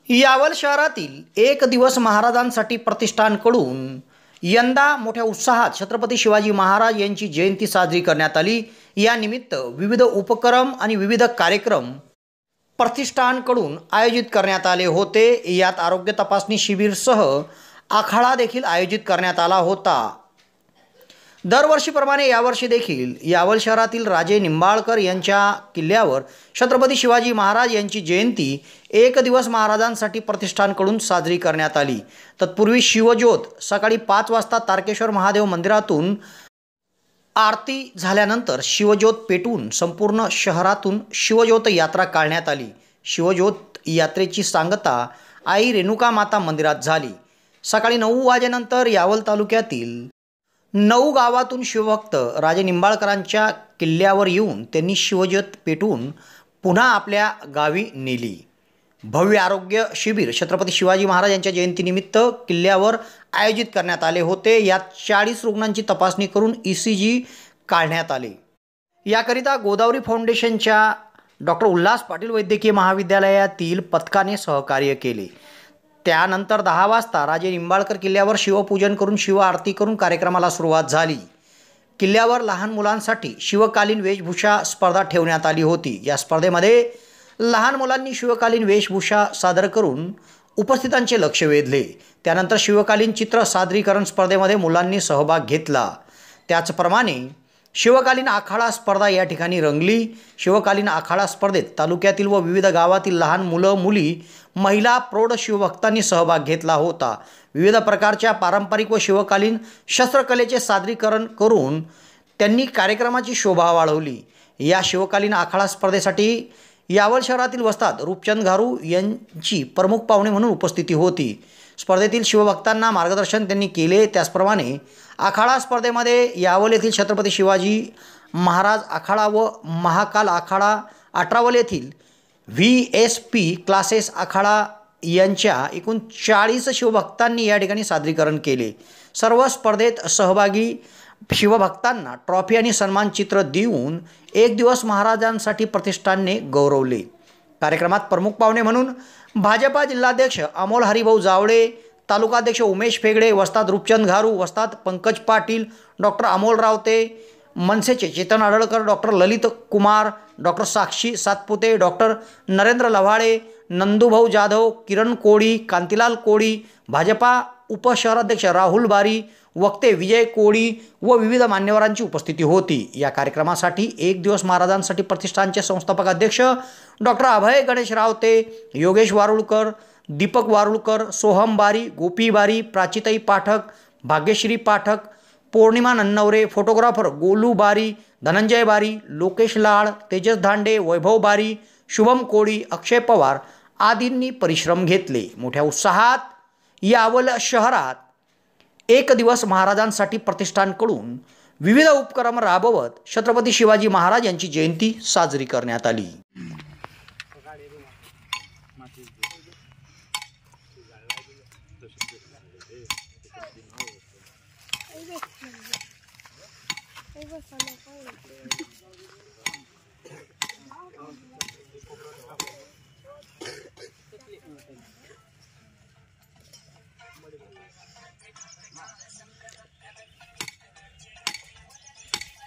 यावल शहरातील एक दिवस महाराजांसाठी प्रतिष्ठानकडून यंदा मोठ्या उत्साहात छत्रपती शिवाजी महाराज यांची जयंती साजरी करण्यात आली। या निमित्त विविध उपक्रम आणि विविध कार्यक्रम प्रतिष्ठानकडून आयोजित करण्यात आले होते। यात आरोग्य तपासणी शिबिरसह आखाडा देखील आयोजित करण्यात आला होता। दरवर्षीप्रमाणे यावर्षी देखील यावल शहरातील राजे निंबाळकर यांच्या किल्ल्यावर छत्रपती शिवाजी महाराज यांची जयंती एक दिवस महाराजांसाठी प्रतिष्ठानकडून साजरी करण्यात आली। तत्पूर्वी शिवज्योत सकाळी 5 वाजता तारकेश्वर महादेव मंदिरातून आरती झाल्यानंतर शिवज्योत पेटवून संपूर्ण शहरातून शिवज्योत यात्रा काढण्यात आली। शिवज्योत यात्रेची सांगता आई रेणुका माता मंदिरात झाली। सकाळी 9 वाजेनंतर यावल तालुक्यातील 9 गावातून शिवभक्त राजे निंबाळकरांच्या किल्ल्यावर येऊन त्यांनी शिवज्योत पेटवून पुन्हा आपल्या गावी नेली। भव्य आरोग्य शिबिर छत्रपती शिवाजी महाराज यांच्या जयंतीनिमित्त किल्ल्यावर आयोजित करण्यात आले होते। यात 40 रुग्णांची तपासणी करून ECG काढण्यात आले। याकरिता गोदावरी फाउंडेशनच्या डॉक्टर उल्हास पाटील वैद्यकीय महाविद्यालयातील पथकाने सहकार्य केले। त्यानंतर 10 वाजता राजे निंबाळकर किल्ल्यावर शिवपूजन करून शिव आरती करून कार्यक्रमाला सुरुवात झाली। किल्ल्यावर लहान मुलांसाठी शिवकालीन वेशभूषा स्पर्धा ठेवण्यात आली होती। या स्पर्धेमध्ये लहान मुलांनी शिवकालीन वेशभूषा सादर करून उपस्थितांचे लक्ष वेधले। त्यानंतर शिवकालीन चित्र सादरीकरण स्पर्धेमध्ये मुलांनी सहभाग घेतला। त्याचप्रमाणे शिवकालीन आखाडा स्पर्धा या ठिकाणी रंगली। शिवकालीन आखाडा स्पर्धेत तालुक्यातील व विविध गावातील लहान मुलं मुली महिला प्रौढ शिवभक्तांनी सहभाग घेतला होता। विविध प्रकारच्या पारंपरिक व शिवकालीन शस्त्रकलेचे सादरीकरण करून त्यांनी कार्यक्रमाची शोभा वाढवली। या शिवकालीन आखाडा स्पर्धेसाठी यावल शहरातील वस्ताद रूपचंद घारू यांची प्रमुख पाहुणे म्हणून उपस्थिती होती। स्पर्धेतील शिवभक्तांना मार्गदर्शन त्यांनी केले। त्याचप्रमाणे आखाडा स्पर्धेमध्ये यावल येथील छत्रपती शिवाजी महाराज आखाडा व महाकाल आखाडा, अठरावल येथील VSP क्लासेस आखाडा यांच्या एकूण 40 शिवभक्तांनी या ठिकाणी सादरीकरण केले। सर्व स्पर्धेत सहभागी शिवभक्तांना ट्रॉफी आणि सन्मानचित्र देऊन एक दिवस महाराजांसाठी प्रतिष्ठानने गौरवले। कार्यक्रमात प्रमुख पाहुणे म्हणून भाजपा जिल्हाध्यक्ष अमोल हरिभाऊ जावळे, तालुकाध्यक्ष उमेश फेगडे, वस्ताद रूपचंद घारू, वस्ताद पंकज पाटील, डॉक्टर अमोल रावते, मनसेचे चेतन आडळकर, डॉक्टर ललित कुमार, डॉक्टर साक्षी सातपुते, डॉक्टर नरेंद्र लव्हाळे, नंदूभाऊ जाधव, किरण कोळी, कांतीलाल कोळी, भाजपा उपशहराध्यक्ष राहुल बारी, वक्ते विजय कोळी व विविध मान्यवरांची उपस्थिती होती। या कार्यक्रमासाठी एक दिवस महाराजांसाठी प्रतिष्ठानचे संस्थापक अध्यक्ष डॉक्टर अभय गणेश रावते, योगेश वारुळकर, दीपक वारुळकर, सोहम बारी, गोपी बारी, प्राचीताई पाठक, भाग्यश्री पाठक, पौर्णिमा नन्नवरे, फोटोग्राफर गोलू बारी, धनंजय बारी, लोकेश लाड, तेजस धांडे, वैभव बारी, शुभम कोळी, अक्षय पवार आदींनी परिश्रम घेतले। मोठ्या उत्साहात यावल शहरात एक दिवस महाराजांसाठी प्रतिष्ठानकडून विविध उपक्रम राबवत छत्रपती शिवाजी महाराज यांची जयंती साजरी करण्यात आली।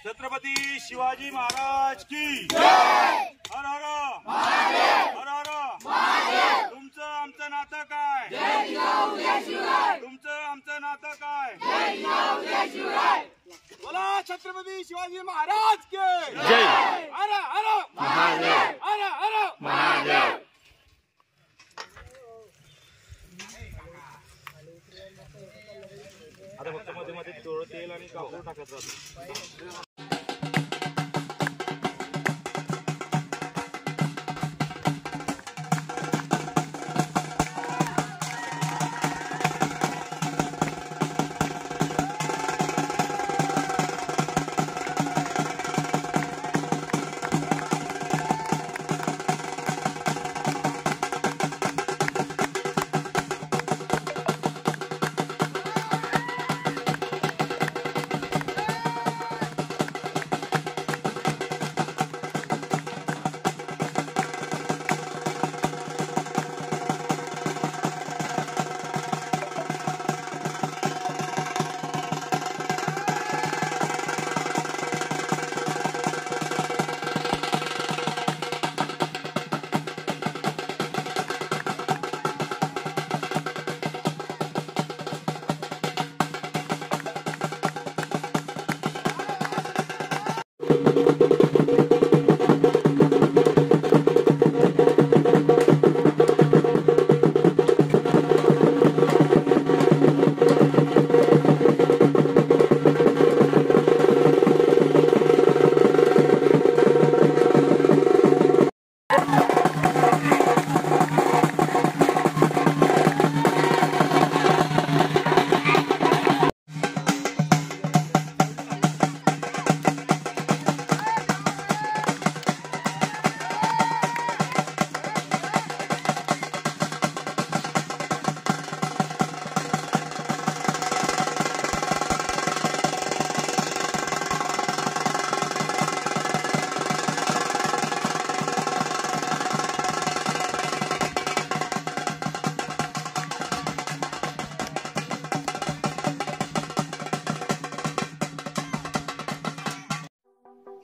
छत्रपती शिवाजी महाराज की जय। हर हर महादेव, हर हर महादेव। तुमचं आमचं नातं काय? जय जिजाऊ जय शिवराय। तुमचं आमचं नातं काय? जय जिजाऊ जय शिवराय। बोला छत्रपती शिवाजी महाराज के जय। हर हर महादेव, हर हर महादेव। आता फक्त मध्ये मध्ये थोडं तेल आणि कापूर टाकत राहतो।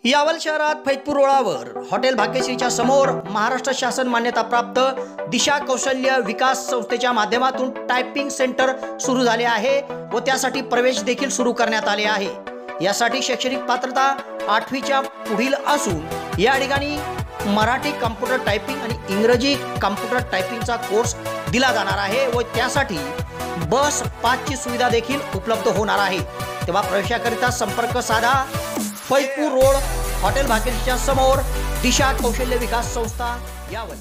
यावल शहरात फैजपूर रोडावर हॉटेल भाग्यश्रीच्या समोर महाराष्ट्र शासन मान्यताप्राप्त दिशा कौशल्य विकास संस्थेच्या माध्यमातून टायपिंग सेंटर सुरू झाले आहे व त्यासाठी प्रवेश देखील सुरू करण्यात आले आहे। यासाठी शैक्षणिक पात्रता 8वीच्या पुढील असून या ठिकाणी मराठी कॉम्प्युटर टायपिंग आणि इंग्रजी कॉम्प्युटर टायपिंगचा कोर्स दिला जाणार आहे व त्यासाठी बस पासची सुविधा देखील उपलब्ध होणार आहे। तेव्हा प्रवेशाकरिता संपर्क साधा फैजपूर रोड हॉटेल भाग्यश्रीच्या समोर दिशा कौशल्य विकास संस्था यावल।